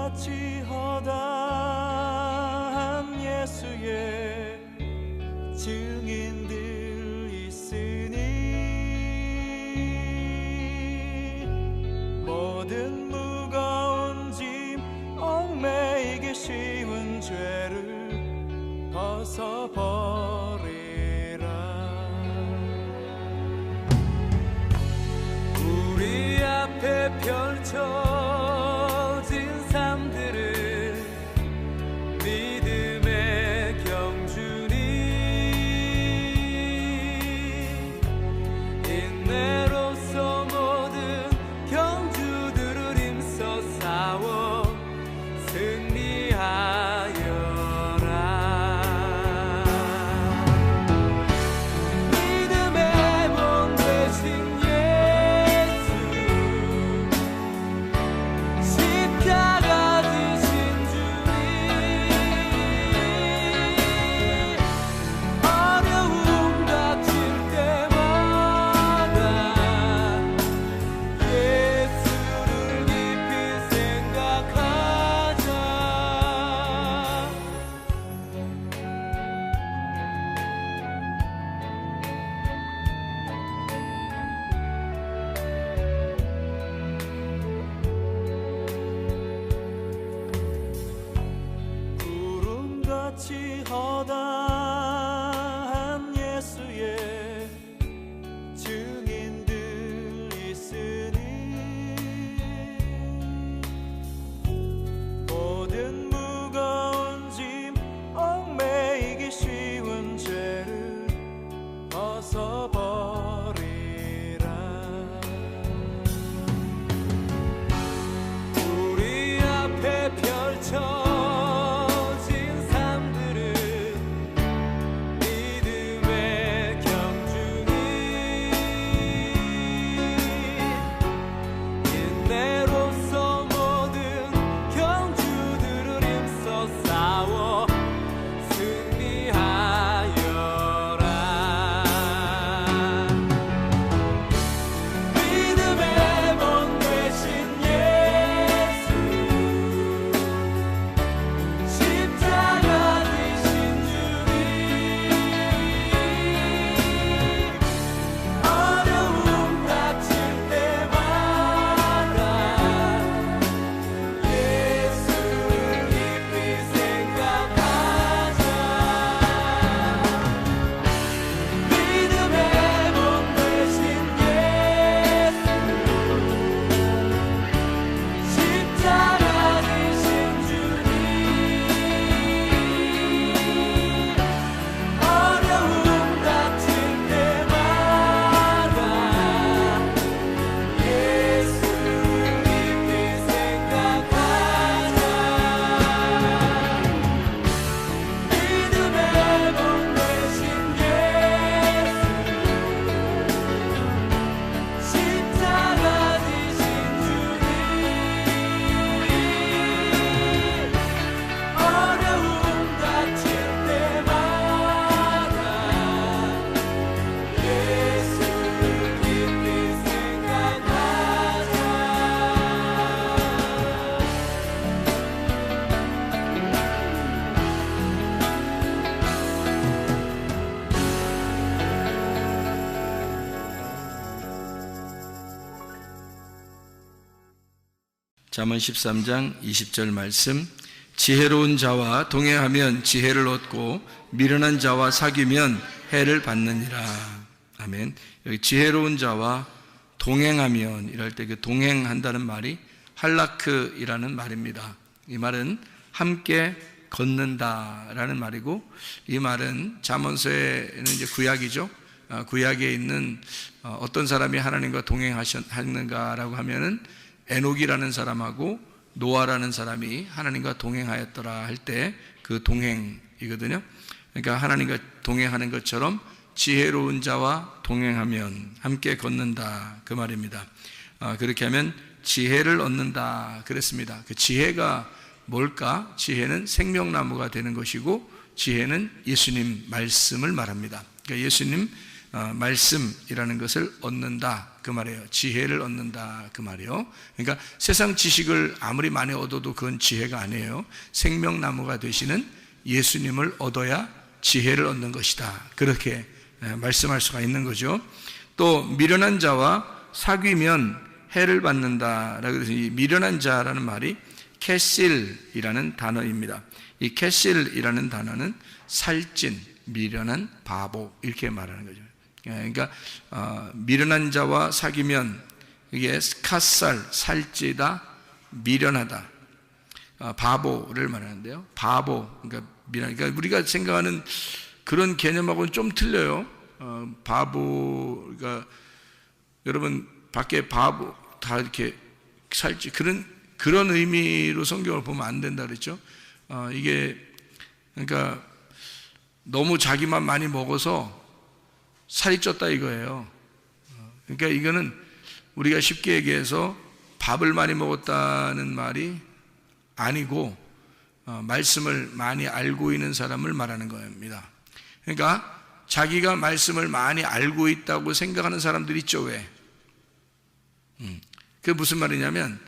구름같이 허다한 예수의 증인들 있으니 모든 무거운 짐 얽매이기 쉬운 죄를 벗어버리라. 우리 앞에 펼쳐진 삶들을 믿음의 경주니 인내로서 모든 경주들을 힘써 싸워 승리하여라. 믿음의 몸 되신 십자가 지신 주님, 어려움 닥칠 때마다 예수를 깊이 생각하자. 구름같이 허다한 예수의 증인들 있으니 모든 무거운 짐 얽매이기 쉬운 죄를 벗어버리라. 우리 앞에 펼쳐 잠언 13장 20절 말씀, 지혜로운 자와 동행하면 지혜를 얻고 미련한 자와 사귀면 해를 받느니라. 아멘. 여기 지혜로운 자와 동행하면, 이럴 때 그 동행한다는 말이 할라크이라는 말입니다. 이 말은 함께 걷는다라는 말이고, 이 말은 잠언서에는 이제 구약이죠. 구약에 있는 어떤 사람이 하나님과 동행하셨는가라고 하면은 에녹이라는 사람하고 노아라는 사람이 하나님과 동행하였더라 할 때 그 동행이거든요. 그러니까 하나님과 동행하는 것처럼 지혜로운 자와 동행하면 함께 걷는다, 그 말입니다. 그렇게 하면 지혜를 얻는다 그랬습니다. 그 지혜가 뭘까? 지혜는 생명나무가 되는 것이고, 지혜는 예수님 말씀을 말합니다. 그러니까 예수님 말씀이라는 것을 얻는다 그 말이에요. 지혜를 얻는다 그 말이에요. 그러니까 세상 지식을 아무리 많이 얻어도 그건 지혜가 아니에요. 생명나무가 되시는 예수님을 얻어야 지혜를 얻는 것이다. 그렇게 말씀할 수가 있는 거죠. 또 미련한 자와 사귀면 해를 받는다라고 해서 이 미련한 자라는 말이 캐실이라는 단어입니다. 이 캐실이라는 단어는 살찐, 미련한, 바보 이렇게 말하는 거죠. 그러니까 미련한 자와 사귀면 이게 카살, 살찌다, 미련하다, 바보를 말하는데요. 바보, 그러니까 우리가 생각하는 그런 개념하고는 좀 틀려요. 바보, 그러니까 여러분 밖에 바보 다 이렇게 살찌 그런 의미로 성경을 보면 안 된다 그랬죠. 이게 그러니까 너무 자기만 많이 먹어서 살이 쪘다 이거예요. 그러니까 이거는 우리가 쉽게 얘기해서 밥을 많이 먹었다는 말이 아니고 말씀을 많이 알고 있는 사람을 말하는 겁니다. 그러니까 자기가 말씀을 많이 알고 있다고 생각하는 사람들 있죠. 왜? 그게 무슨 말이냐면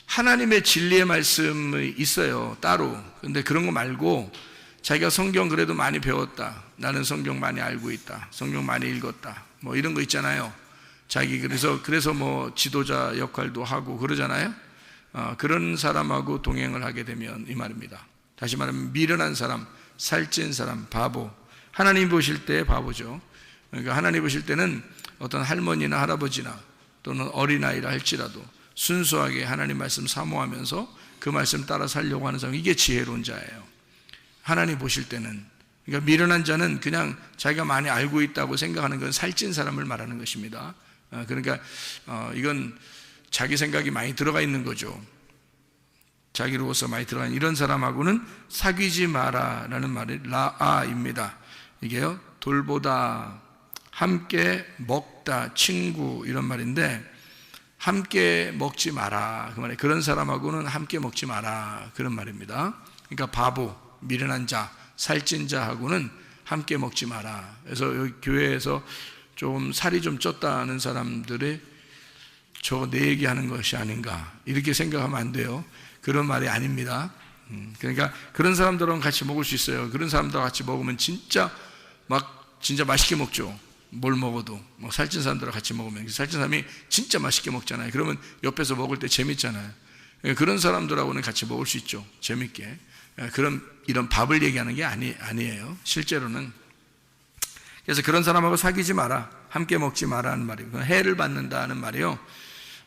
하나님의 진리의 말씀이 있어요 따로. 근데 그런 거 말고 자기가 성경 그래도 많이 배웠다, 나는 성경 많이 알고 있다, 성경 많이 읽었다, 뭐 이런 거 있잖아요. 자기 그래서 뭐 지도자 역할도 하고 그러잖아요. 그런 사람하고 동행을 하게 되면 이 말입니다. 다시 말하면 미련한 사람, 살찐 사람, 바보. 하나님 보실 때 바보죠. 그러니까 하나님 보실 때는 어떤 할머니나 할아버지나 또는 어린아이라 할지라도 순수하게 하나님 말씀 사모하면서 그 말씀 따라 살려고 하는 사람, 이게 지혜로운 자예요. 하나님 보실 때는. 그러니까 미련한 자는 그냥 자기가 많이 알고 있다고 생각하는 건 살찐 사람을 말하는 것입니다. 그러니까 이건 자기 생각이 많이 들어가 있는 거죠. 자기로서 많이 들어가 있는 이런 사람하고는 사귀지 마라라는 말이 라아입니다. 이게요, 돌보다, 함께 먹다, 친구 이런 말인데 함께 먹지 마라 그 말이에요. 그런 사람하고는 함께 먹지 마라 그런 말입니다. 그러니까 바보, 미련한 자, 살찐 자하고는 함께 먹지 마라. 그래서 여기 교회에서 좀 살이 좀 쪘다는 사람들이 저거 내 얘기하는 것이 아닌가 이렇게 생각하면 안 돼요. 그런 말이 아닙니다. 그러니까 그런 사람들하고 같이 먹을 수 있어요. 그런 사람들하고 같이 먹으면 진짜 맛있게 먹죠. 뭘 먹어도 뭐 살찐 사람들하고 같이 먹으면 살찐 사람이 진짜 맛있게 먹잖아요. 그러면 옆에서 먹을 때 재밌잖아요. 그런 사람들하고는 같이 먹을 수 있죠. 재밌게. 이런 밥을 얘기하는 게 아니에요. 실제로는. 그래서 그런 사람하고 사귀지 마라, 함께 먹지 마라는 말이고, 해를 받는다는 말이요,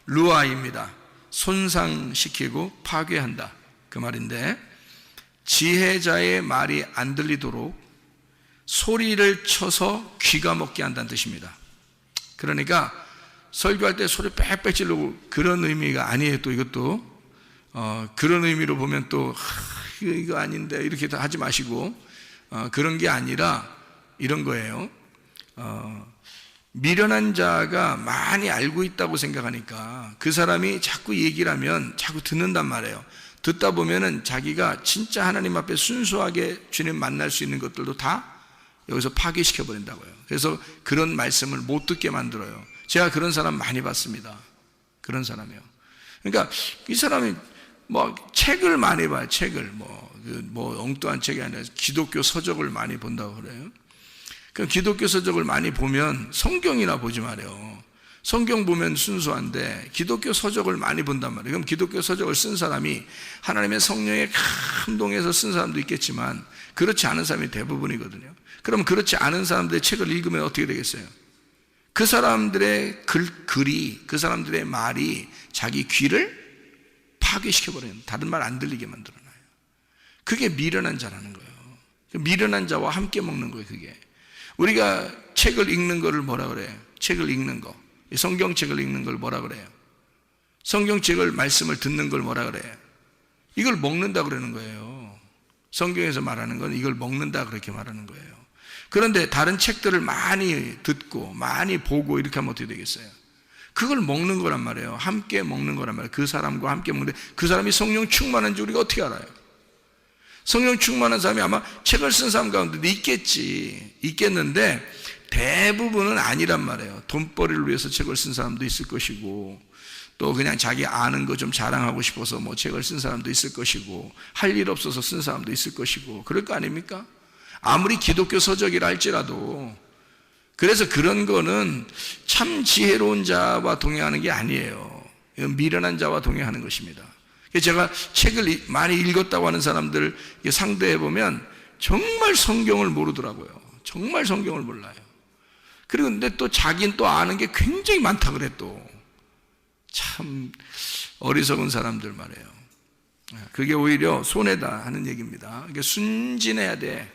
루아입니다. 손상시키고 파괴한다 그 말인데, 지혜자의 말이 안 들리도록 소리를 쳐서 귀가 먹게 한다는 뜻입니다. 그러니까 설교할 때 소리 빽빽 지르고 그런 의미가 아니에요. 또 이것도 그런 의미로 보면 또 이거 아닌데 이렇게 다 하지 마시고, 그런 게 아니라 이런 거예요. 미련한 자가 많이 알고 있다고 생각하니까 그 사람이 자꾸 얘기를 하면 자꾸 듣는단 말이에요. 듣다 보면은 자기가 진짜 하나님 앞에 순수하게 주님 만날 수 있는 것들도 다 여기서 파괴시켜 버린다고요. 그래서 그런 말씀을 못 듣게 만들어요. 제가 그런 사람 많이 봤습니다. 그런 사람이요. 그러니까 이 사람이 뭐 책을 많이 봐요. 책을 뭐 엉뚱한 책이 아니라 기독교 서적을 많이 본다고 그래요. 그 기독교 서적을 많이 보면 성경이나 보지 말아요. 성경 보면 순수한데 기독교 서적을 많이 본단 말이에요. 그럼 기독교 서적을 쓴 사람이 하나님의 성령에 감동해서 쓴 사람도 있겠지만 그렇지 않은 사람이 대부분이거든요. 그럼 그렇지 않은 사람들의 책을 읽으면 어떻게 되겠어요? 그 사람들의 글이, 그 사람들의 말이 자기 귀를 파괴시켜버려요. 다른 말 안 들리게 만들어놔요. 그게 미련한 자라는 거예요. 미련한 자와 함께 먹는 거예요. 그게 우리가 책을 읽는 거를 뭐라 그래요? 책을 읽는 거, 성경책을 읽는 걸 뭐라 그래요? 성경책을 말씀을 듣는 걸 뭐라 그래요? 이걸 먹는다 그러는 거예요. 성경에서 말하는 건 이걸 먹는다 그렇게 말하는 거예요. 그런데 다른 책들을 많이 듣고 많이 보고 이렇게 하면 어떻게 되겠어요? 그걸 먹는 거란 말이에요. 함께 먹는 거란 말이에요. 그 사람과 함께 먹는데 그 사람이 성령 충만한지 우리가 어떻게 알아요? 성령 충만한 사람이 아마 책을 쓴 사람 가운데도 있겠는데 대부분은 아니란 말이에요. 돈벌이를 위해서 책을 쓴 사람도 있을 것이고, 또 그냥 자기 아는 거 좀 자랑하고 싶어서 뭐 책을 쓴 사람도 있을 것이고, 할 일 없어서 쓴 사람도 있을 것이고, 그럴 거 아닙니까? 아무리 기독교 서적이라 할지라도. 그래서 그런 거는 참 지혜로운 자와 동행하는 게 아니에요. 미련한 자와 동행하는 것입니다. 제가 책을 많이 읽었다고 하는 사람들 상대해 보면 정말 성경을 모르더라고요. 정말 성경을 몰라요. 그리고 근데 또 자기는 또 아는 게 굉장히 많다 그래. 또 참 어리석은 사람들 말이에요. 그게 오히려 손해다 하는 얘기입니다. 이게 순진해야 돼.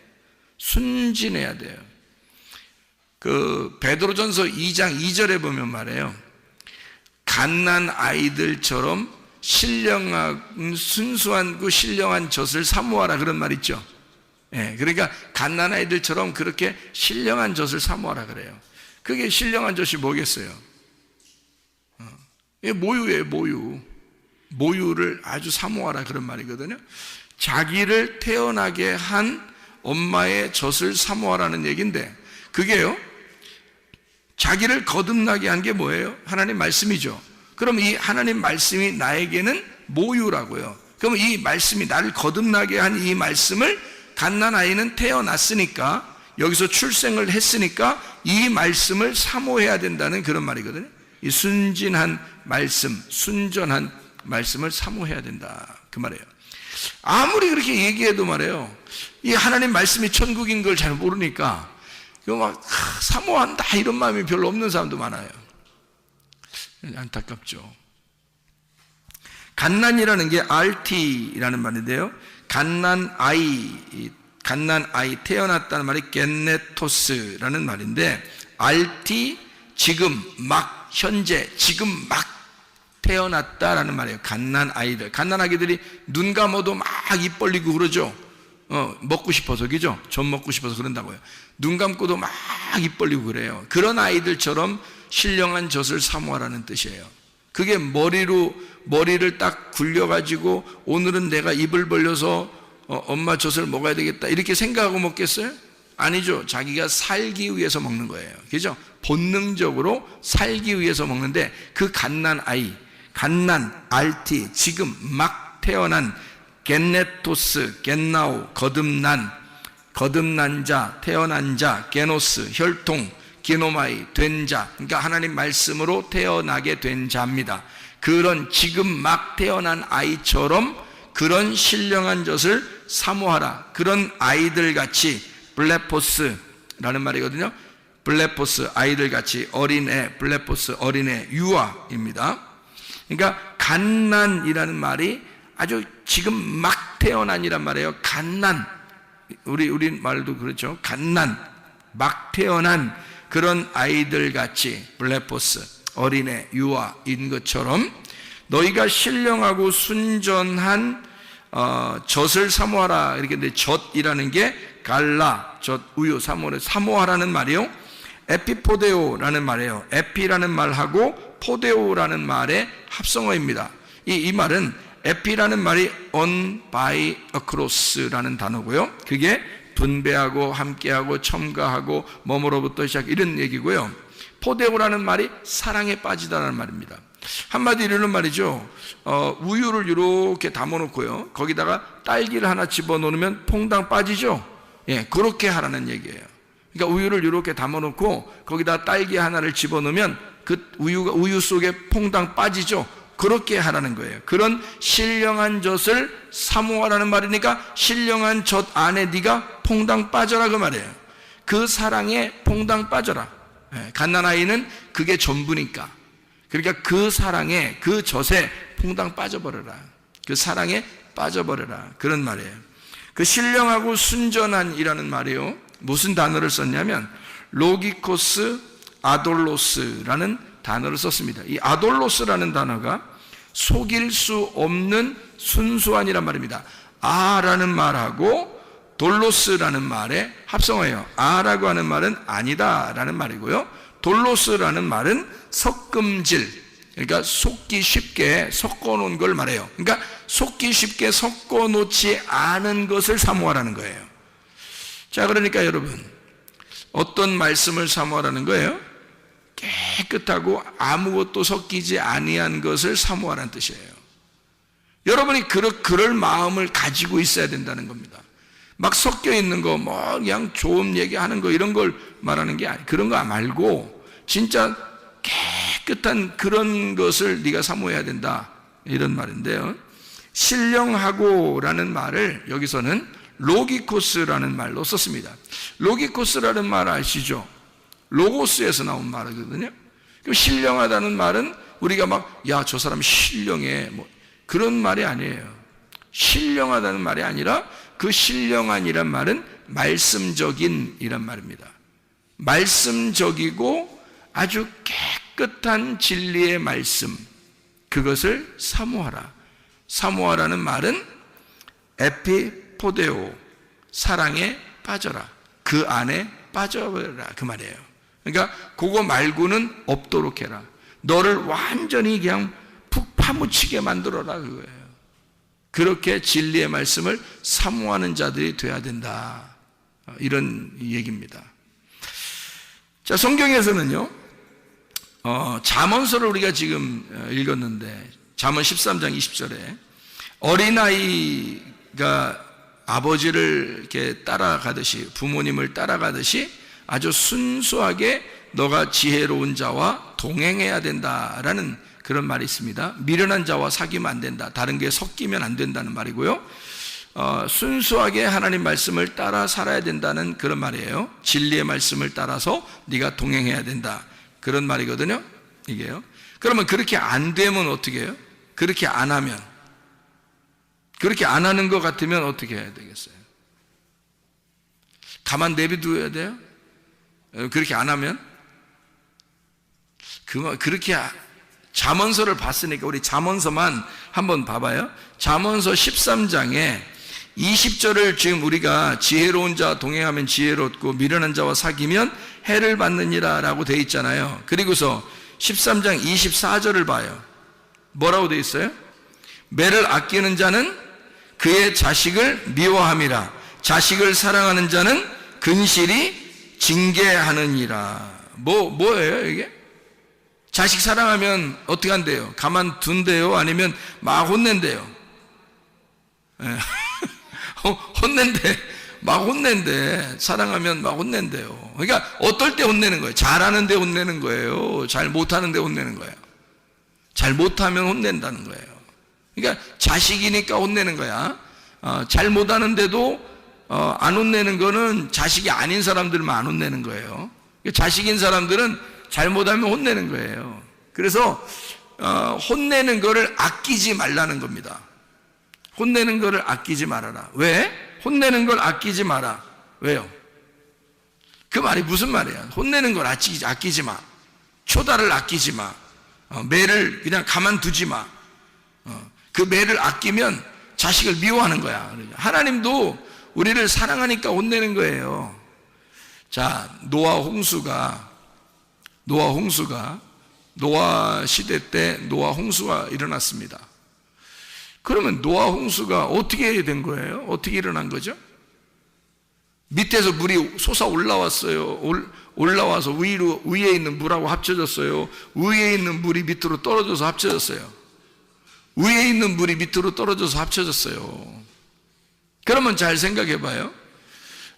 순진해야 돼요. 그 베드로전서 2장 2절에 보면 말이에요. 갓난 아이들처럼 신령한 순수한 그 신령한 젖을 사모하라 그런 말 있죠. 예, 그러니까 갓난 아이들처럼 그렇게 신령한 젖을 사모하라 그래요. 그게 신령한 젖이 뭐겠어요? 모유예요, 모유. 모유를 아주 사모하라 그런 말이거든요. 자기를 태어나게 한 엄마의 젖을 사모하라는 얘기인데, 그게요, 자기를 거듭나게 한 게 뭐예요? 하나님 말씀이죠. 그럼 이 하나님 말씀이 나에게는 모유라고요. 그럼 이 말씀이 나를 거듭나게 한 이 말씀을 갓난 아이는 태어났으니까, 여기서 출생을 했으니까 이 말씀을 사모해야 된다는 그런 말이거든요. 이 순진한 말씀, 순전한 말씀을 사모해야 된다 그 말이에요. 아무리 그렇게 얘기해도 말이에요, 이 하나님 말씀이 천국인 걸 잘 모르니까 이거 막 사모한다 이런 마음이 별로 없는 사람도 많아요. 안타깝죠. 갓난이라는 게 RT라는 말인데요, 갓난 아이 태어났다는 말이 겟네토스라는 말인데, RT 지금 막 현재 지금 막 태어났다라는 말이에요. 갓난 아이들, 갓난 아기들이 눈 감아도 막 입 벌리고 그러죠. 먹고 싶어서, 그죠? 전 먹고 싶어서 그런다고요. 눈 감고도 막 입 벌리고 그래요. 그런 아이들처럼 신령한 젖을 사모하라는 뜻이에요. 그게 머리를 딱 굴려가지고 오늘은 내가 입을 벌려서 엄마 젖을 먹어야 되겠다 이렇게 생각하고 먹겠어요? 아니죠. 자기가 살기 위해서 먹는 거예요. 그죠? 본능적으로 살기 위해서 먹는데, 그 갓난 아이, 갓난 RT, 지금 막 태어난 겟네토스, 겟나오, 거듭난 자, 태어난 자, 게노스, 혈통, 기노마이, 된 자, 그러니까 하나님 말씀으로 태어나게 된 자입니다. 그런 지금 막 태어난 아이처럼 그런 신령한 젖을 사모하라. 그런 아이들 같이, 블레포스라는 말이거든요. 블레포스, 아이들 같이, 어린애, 블레포스, 어린애, 유아입니다. 그러니까 갓난이라는 말이 아주 지금 막 태어난이란 말이에요. 갓난, 우리 말도 그렇죠. 갓난, 막 태어난 그런 아이들 같이, 블레포스, 어린애, 유아인 것처럼 너희가 신령하고 순전한 젖을 사모하라. 이렇게. 근데 젖이라는 게 갈라, 젖, 우유, 사모하라는 말이요, 에피포데오라는 말이에요. 에피라는 말하고 포데오라는 말의 합성어입니다. 이 말은, 에피라는 말이 on, by, across라는 단어고요, 그게 분배하고 함께하고 첨가하고 뭐뭐로부터 시작 이런 얘기고요. 포데오라는 말이 사랑에 빠지다라는 말입니다. 한마디로 이런 말이죠. 우유를 이렇게 담아놓고요, 거기다가 딸기를 하나 집어넣으면 퐁당 빠지죠. 예, 그렇게 하라는 얘기예요. 그러니까 우유를 이렇게 담아놓고 거기다 딸기 하나를 집어넣으면 그 우유 속에 퐁당 빠지죠. 그렇게 하라는 거예요. 그런 신령한 젖을 사모하라는 말이니까, 신령한 젖 안에 네가 퐁당 빠져라 그 말이에요. 그 사랑에 퐁당 빠져라. 갓난 아이는 그게 전부니까. 그러니까 그 사랑에, 그 젖에 퐁당 빠져버려라. 그 사랑에 빠져버려라. 그런 말이에요. 그 신령하고 순전한이라는 말이요, 무슨 단어를 썼냐면 로기코스 아돌로스라는 단어를 썼습니다. 이 아돌로스라는 단어가 속일 수 없는 순수한이란 말입니다. 아라는 말하고 돌로스라는 말의 합성어예요. 아라고 하는 말은 아니다 라는 말이고요, 돌로스라는 말은 섞음질, 그러니까 속기 쉽게 섞어놓은 걸 말해요. 그러니까 속기 쉽게 섞어놓지 않은 것을 사모하라는 거예요. 자, 그러니까 여러분, 어떤 말씀을 사모하라는 거예요? 깨끗하고 아무것도 섞이지 아니한 것을 사모하라는 뜻이에요. 여러분이 그럴 마음을 가지고 있어야 된다는 겁니다. 막 섞여 있는 거, 뭐 그냥 좋은 얘기하는 거 이런 걸 말하는 게 아니, 그런 거 말고 진짜 깨끗한 그런 것을 네가 사모해야 된다, 이런 말인데요. 신령하고라는 말을 여기서는 로기코스라는 말로 썼습니다. 로기코스라는 말 아시죠? 로고스에서 나온 말이거든요. 그럼 신령하다는 말은 우리가 막 야, 저 사람 신령해, 뭐 그런 말이 아니에요. 신령하다는 말이 아니라 그 신령한이란 말은 말씀적인이란 말입니다. 말씀적이고 아주 깨끗한 진리의 말씀, 그것을 사모하라. 사모하라는 말은 에피포데오, 사랑에 빠져라, 그 안에 빠져라, 그 말이에요. 그러니까 그거 말고는 없도록 해라. 너를 완전히 그냥 푹 파묻히게 만들어라, 그거예요. 그렇게 진리의 말씀을 사모하는 자들이 돼야 된다, 이런 얘기입니다. 자, 성경에서는요, 잠언서를 우리가 지금 읽었는데, 잠언 13장 20절에 어린아이가 아버지를 이렇게 따라가듯이, 부모님을 따라가듯이 아주 순수하게 너가 지혜로운 자와 동행해야 된다라는 그런 말이 있습니다. 미련한 자와 사귀면 안 된다, 다른 게 섞이면 안 된다는 말이고요. 순수하게 하나님 말씀을 따라 살아야 된다는 그런 말이에요. 진리의 말씀을 따라서 네가 동행해야 된다, 그런 말이거든요, 이게요. 그러면 그렇게 안 되면 어떻게 해요? 그렇게 안 하면, 그렇게 안 하는 것 같으면 어떻게 해야 되겠어요? 가만 내비둬야 돼요? 그렇게 안 하면? 그렇게 잠언서를 봤으니까 우리 잠언서만 한번 봐봐요. 잠언서 13장에 20절을 지금 우리가 지혜로운 자와 동행하면 지혜롭고 미련한 자와 사귀면 해를 받느니라 라고 되어 있잖아요. 그리고서 13장 24절을 봐요. 뭐라고 되어 있어요? 매를 아끼는 자는 그의 자식을 미워함이라, 자식을 사랑하는 자는 근실이 징계하느니라. 뭐예요 이게? 자식 사랑하면 어떻게 한대요? 가만둔대요? 아니면 막 혼낸대요? 혼낸대, 막 혼낸대. 사랑하면 막 혼낸대요. 그러니까 어떨 때 혼내는 거예요? 잘하는데 혼내는 거예요? 잘 못하는데 혼내는 거예요? 잘 못하면 혼낸다는 거예요. 그러니까 자식이니까 혼내는 거야. 잘 못하는데도 안 혼내는 거는 자식이 아닌 사람들만 안 혼내는 거예요. 자식인 사람들은 잘못하면 혼내는 거예요. 그래서 혼내는 거를 아끼지 말라는 겁니다. 혼내는 거를 아끼지 말아라. 왜? 혼내는 걸 아끼지 마라. 왜요? 그 말이 무슨 말이야? 혼내는 걸 아끼지 마. 초다를 아끼지 마. 매를 그냥 가만두지 마. 그 매를 아끼면 자식을 미워하는 거야. 하나님도 우리를 사랑하니까 혼내는 거예요. 자, 노아 시대 때 노아 홍수가 일어났습니다. 그러면 노아 홍수가 어떻게 된 거예요? 어떻게 일어난 거죠? 밑에서 물이 솟아 올라왔어요. 올라와서 위에 있는 물하고 합쳐졌어요. 위에 있는 물이 밑으로 떨어져서 합쳐졌어요. 위에 있는 물이 밑으로 떨어져서 합쳐졌어요. 그러면 잘 생각해 봐요.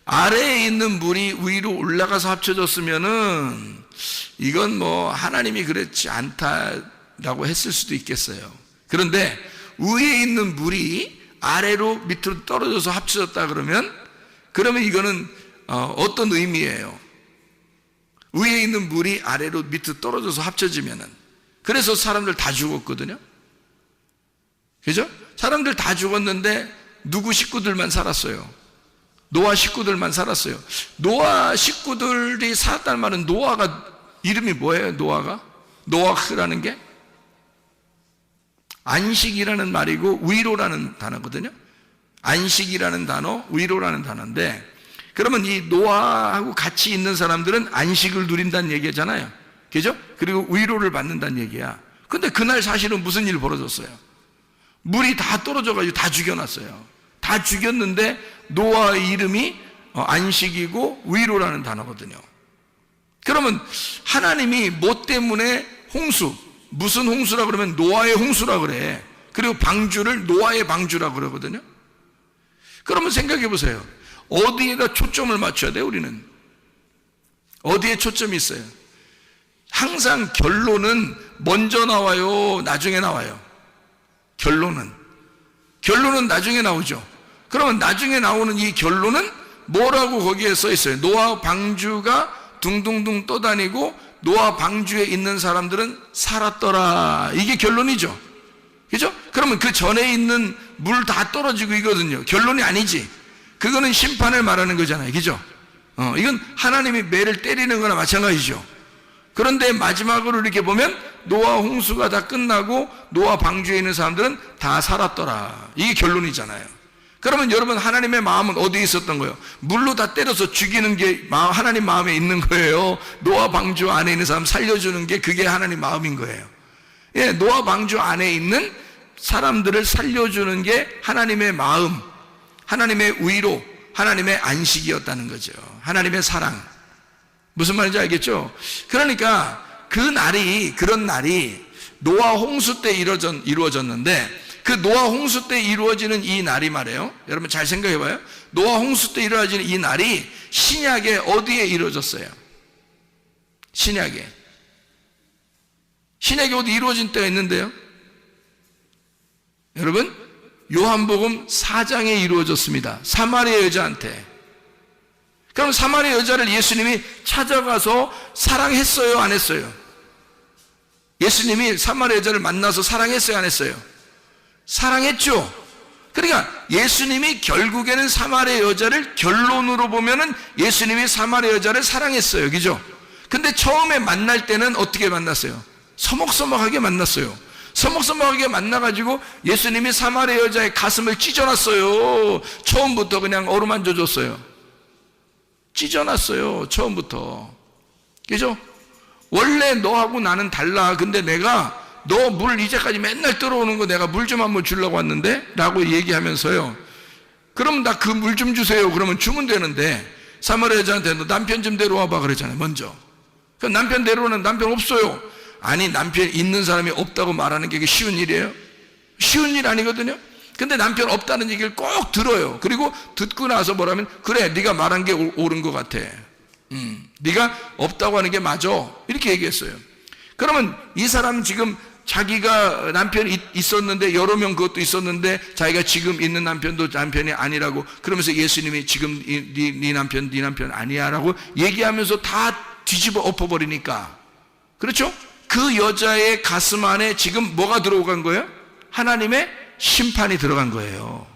아래에 있는 물이 위로 올라가서 합쳐졌으면은 이건 뭐 하나님이 그렇지 않다라고 했을 수도 있겠어요. 그런데 위에 있는 물이 아래로 밑으로 떨어져서 합쳐졌다 그러면 이거는 어떤 의미예요? 위에 있는 물이 아래로 밑으로 떨어져서 합쳐지면은, 그래서 사람들 다 죽었거든요. 그죠? 사람들 다 죽었는데 누구 식구들만 살았어요? 노아 식구들만 살았어요. 노아 식구들이 살았다는 말은 노아가 이름이 뭐예요? 노아흐라는 게 안식이라는 말이고 위로라는 단어거든요. 안식이라는 단어, 위로라는 단어인데, 그러면 이 노아하고 같이 있는 사람들은 안식을 누린다는 얘기잖아요. 그죠? 그리고 위로를 받는다는 얘기야. 근데 그날 사실은 무슨 일이 벌어졌어요? 물이 다 떨어져가지고 다 죽여놨어요. 다 죽였는데 노아의 이름이 안식이고 위로라는 단어거든요. 그러면 하나님이 뭐 때문에 홍수, 무슨 홍수라 그러면 노아의 홍수라 그래. 그리고 방주를 노아의 방주라 그러거든요. 그러면 생각해 보세요. 어디에다 초점을 맞춰야 돼요, 우리는? 어디에 초점이 있어요? 항상 결론은 먼저 나와요, 나중에 나와요? 결론은 나중에 나오죠. 그러면 나중에 나오는 이 결론은 뭐라고 거기에 써 있어요? 노아 방주가 둥둥둥 떠다니고 노아 방주에 있는 사람들은 살았더라. 이게 결론이죠. 그죠? 그러면 그 전에 있는 물 다 떨어지고 이거든요. 결론이 아니지. 그거는 심판을 말하는 거잖아요. 그죠? 이건 하나님이 매를 때리는 거나 마찬가지죠. 그런데 마지막으로 이렇게 보면 노아 홍수가 다 끝나고 노아 방주에 있는 사람들은 다 살았더라. 이게 결론이잖아요. 그러면 여러분, 하나님의 마음은 어디에 있었던 거예요? 물로 다 때려서 죽이는 게 하나님 마음에 있는 거예요. 노아 방주 안에 있는 사람 살려주는 게 그게 하나님 마음인 거예요. 예, 노아 방주 안에 있는 사람들을 살려주는 게 하나님의 마음, 하나님의 위로, 하나님의 안식이었다는 거죠. 하나님의 사랑. 무슨 말인지 알겠죠? 그러니까 그런 날이 노아 홍수 때 이루어졌는데, 그 노아 홍수 때 이루어지는 이 날이 말이에요. 여러분 잘 생각해 봐요. 노아 홍수 때 이루어지는 이 날이 신약에 어디에 이루어졌어요? 신약에 어디 이루어진 때가 있는데요. 여러분, 요한복음 4장에 이루어졌습니다. 사마리아 여자한테. 그럼 사마리아 여자를 예수님이 찾아가서 사랑했어요, 안 했어요? 예수님이 사마리아 여자를 만나서 사랑했어요, 안 했어요? 사랑했죠. 그러니까 예수님이 결국에는 사마리아 여자를, 결론으로 보면은 예수님이 사마리아 여자를 사랑했어요. 그죠? 근데 처음에 만날 때는 어떻게 만났어요? 서먹서먹하게 만났어요. 서먹서먹하게 만나가지고 예수님이 사마리아 여자의 가슴을 찢어놨어요. 처음부터 그냥 어루만져 줬어요. 찢어놨어요, 처음부터. 그죠? 원래 너하고 나는 달라. 근데 내가 너 물 이제까지 맨날 들어오는 거 내가 물 좀 한번 주려고 왔는데? 라고 얘기하면서요. 그럼 나 그 물 좀 주세요. 그러면 주면 되는데, 사마리아 여자한테 너 남편 좀 데려와봐 그랬잖아요, 먼저. 그럼 남편 데려오는, 남편 없어요. 아니, 남편 있는 사람이 없다고 말하는 게 쉬운 일이에요? 쉬운 일 아니거든요. 근데 남편 없다는 얘기를 꼭 들어요. 그리고 듣고 나서 뭐라면, 그래, 네가 말한 게 옳은 것 같아. 네가 없다고 하는 게 맞아. 이렇게 얘기했어요. 그러면 이 사람 지금 자기가 남편이 있었는데, 여러 명 그것도 있었는데, 자기가 지금 있는 남편도 남편이 아니라고, 그러면서 예수님이 지금 네 남편 아니야 라고 얘기하면서 다 뒤집어 엎어버리니까, 그렇죠? 그 여자의 가슴 안에 지금 뭐가 들어간 거예요? 하나님의 심판이 들어간 거예요.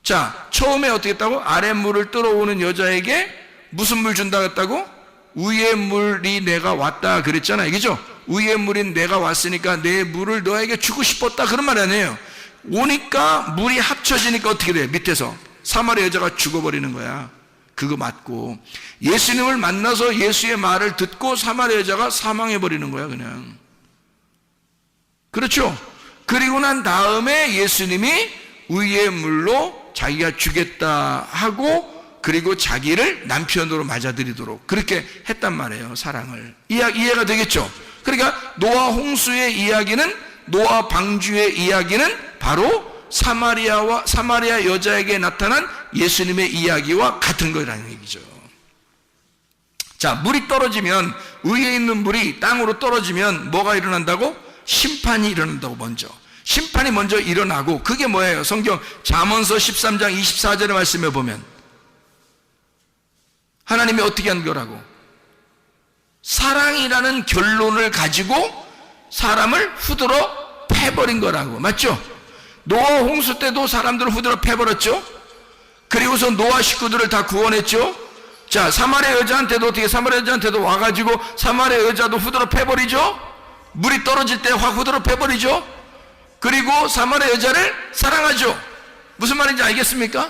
자, 처음에 어떻게 했다고? 아랫물을 떨어오는 여자에게 무슨 물 준다 했다고? 위의 물이 내가 왔다 그랬잖아요. 그죠? 위의 물인 내가 왔으니까 내 물을 너에게 주고 싶었다, 그런 말 아니에요. 오니까 물이 합쳐지니까 어떻게 돼? 밑에서 사마리아 여자가 죽어버리는 거야. 그거 맞고, 예수님을 만나서 예수의 말을 듣고 사마리아 여자가 사망해버리는 거야, 그냥. 그렇죠? 그리고 난 다음에 예수님이 위의 물로 자기가 주겠다 하고, 그리고 자기를 남편으로 맞아들이도록 그렇게 했단 말이에요, 사랑을. 이해가 되겠죠? 그러니까 노아 홍수의 이야기는, 노아 방주의 이야기는 바로 사마리아 여자에게 나타난 예수님의 이야기와 같은 거라는 얘기죠. 자, 물이 떨어지면, 위에 있는 물이 땅으로 떨어지면 뭐가 일어난다고? 심판이 일어난다고. 먼저 심판이 먼저 일어나고, 그게 뭐예요? 성경 잠언서 13장 24절의 말씀에 보면 하나님이 어떻게 한 거라고? 사랑이라는 결론을 가지고 사람을 후드러 패버린 거라고. 맞죠? 노아 홍수 때도 사람들을 후드러 패버렸죠? 그리고서 노아 식구들을 다 구원했죠? 자, 사마리아 여자한테도 어떻게, 사마리아 여자한테도 와가지고 사마리아 여자도 후드러 패버리죠? 물이 떨어질 때 확 후드러 패버리죠? 그리고 사마리아 여자를 사랑하죠? 무슨 말인지 알겠습니까?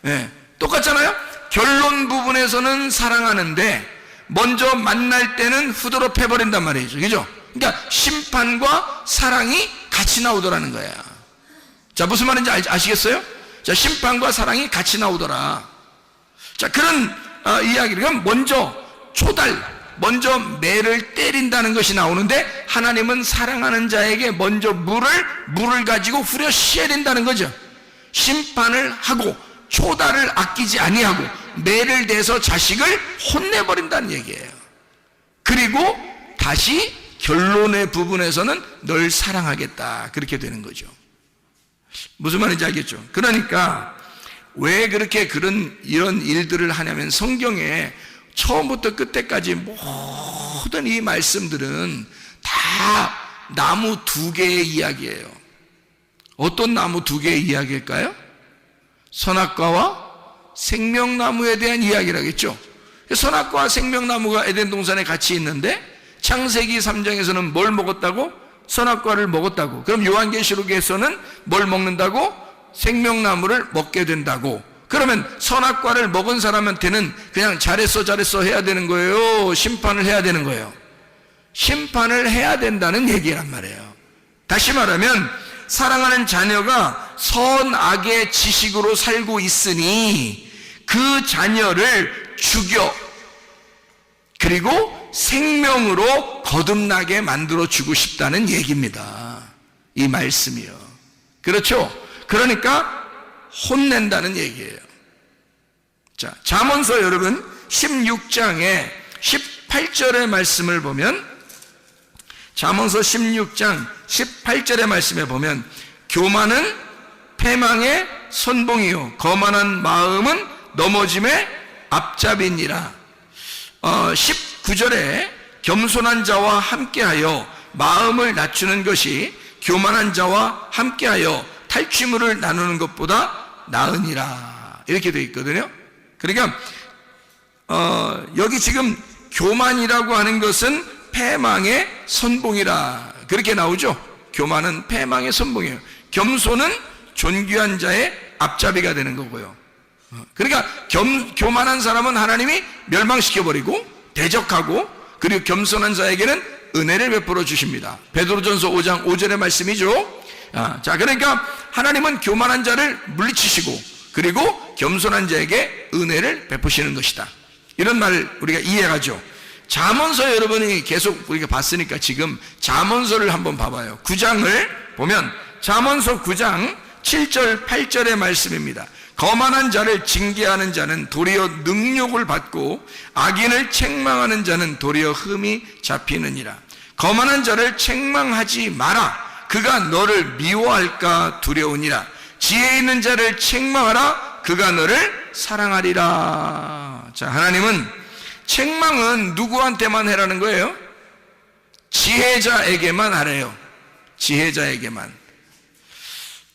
네, 똑같잖아요? 결론 부분에서는 사랑하는데 먼저 만날 때는 후드러 패버린단 말이죠. 그죠? 그러니까 심판과 사랑이 같이 나오더라는 거야. 자, 무슨 말인지 아시겠어요? 자, 심판과 사랑이 같이 나오더라. 자, 그런 이야기를, 그럼 먼저 초달, 먼저 매를 때린다는 것이 나오는데 하나님은 사랑하는 자에게 먼저 물을 가지고 후려 시해낸다는 거죠. 심판을 하고 초다를 아끼지 아니하고 매를 대서 자식을 혼내버린다는 얘기예요. 그리고 다시 결론의 부분에서는 널 사랑하겠다, 그렇게 되는 거죠. 무슨 말인지 알겠죠? 그러니까 왜 그렇게 이런 일들을 하냐면 성경에 처음부터 끝까지 모든 이 말씀들은 다 나무 두 개의 이야기예요. 어떤 나무 두 개의 이야기일까요? 선악과와 생명나무에 대한 이야기라겠죠. 선악과와 생명나무가 에덴 동산에 같이 있는데 창세기 3장에서는 뭘 먹었다고? 선악과를 먹었다고. 그럼 요한계시록에서는 뭘 먹는다고? 생명나무를 먹게 된다고. 그러면 선악과를 먹은 사람한테는 그냥 잘했어 해야 되는 거예요? 심판을 해야 되는 거예요? 심판을 해야 된다는 얘기란 말이에요. 다시 말하면 사랑하는 자녀가 선악의 지식으로 살고 있으니 그 자녀를 죽여 그리고 생명으로 거듭나게 만들어주고 싶다는 얘기입니다. 이 말씀이요. 그렇죠? 그러니까 혼낸다는 얘기예요. 자, 잠언서 여러분 16장에 18절의 말씀을 보면, 잠언서 16장 18절의 말씀에 보면 교만은 패망의 선봉이요 거만한 마음은 넘어짐의 앞잡이니라. 19절에 겸손한 자와 함께하여 마음을 낮추는 것이 교만한 자와 함께하여 탈취물을 나누는 것보다 나으니라, 이렇게 되어 있거든요. 그러니까 여기 지금 교만이라고 하는 것은 패망의 선봉이라, 그렇게 나오죠. 교만은 패망의 선봉이에요. 겸손은 존귀한 자의 앞잡이가 되는 거고요. 그러니까 교만한 사람은 하나님이 멸망시켜버리고 대적하고, 그리고 겸손한 자에게는 은혜를 베풀어 주십니다. 베드로전서 5장 5절의 말씀이죠. 자, 그러니까 하나님은 교만한 자를 물리치시고 그리고 겸손한 자에게 은혜를 베푸시는 것이다, 이런 말을 우리가 이해하죠. 잠언서 여러분이 계속 우리가 봤으니까 지금 잠언서를 한번 봐봐요. 9장을 보면 잠언서 9장 7절 8절의 말씀입니다. 거만한 자를 징계하는 자는 도리어 능욕을 받고 악인을 책망하는 자는 도리어 흠이 잡히느니라. 거만한 자를 책망하지 마라. 그가 너를 미워할까 두려우니라. 지혜 있는 자를 책망하라. 그가 너를 사랑하리라. 자, 하나님은 책망은 누구한테만 해라는 거예요? 지혜자에게만 하래요. 지혜자에게만.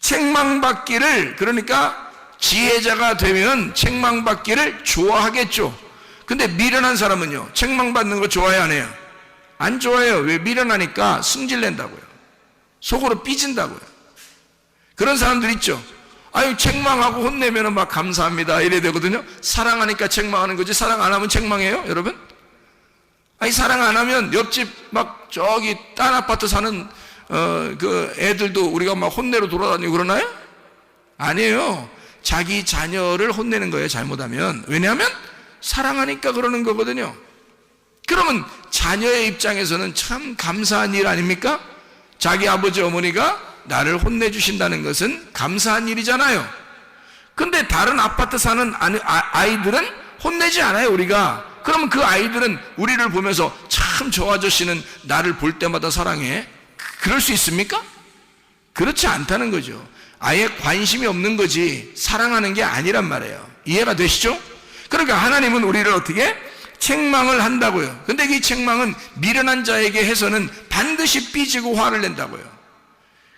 책망받기를, 그러니까 지혜자가 되면 책망받기를 좋아하겠죠. 근데 미련한 사람은요, 책망받는 거 좋아해 안 해요? 안 좋아해요. 왜? 미련하니까 승질낸다고요. 속으로 삐진다고요. 그런 사람들 있죠. 아유, 책망하고 혼내면 막 감사합니다 이래야 되거든요. 사랑하니까 책망하는 거지, 사랑 안 하면 책망해요, 여러분? 아니, 사랑 안 하면 옆집 막 저기 딴 아파트 사는 그 애들도 우리가 막 혼내러 돌아다니고 그러나요? 아니에요. 자기 자녀를 혼내는 거예요, 잘못하면. 왜냐하면 사랑하니까 그러는 거거든요. 그러면 자녀의 입장에서는 참 감사한 일 아닙니까? 자기 아버지 어머니가 나를 혼내주신다는 것은 감사한 일이잖아요. 근데 다른 아파트 사는 아이들은 혼내지 않아요, 우리가. 그러면 그 아이들은 우리를 보면서 참 저 아저씨는 나를 볼 때마다 사랑해, 그럴 수 있습니까? 그렇지 않다는 거죠. 아예 관심이 없는 거지 사랑하는 게 아니란 말이에요. 이해가 되시죠? 그러니까 하나님은 우리를 어떻게? 책망을 한다고요. 근데 이 책망은 미련한 자에게 해서는 반드시 삐지고 화를 낸다고요.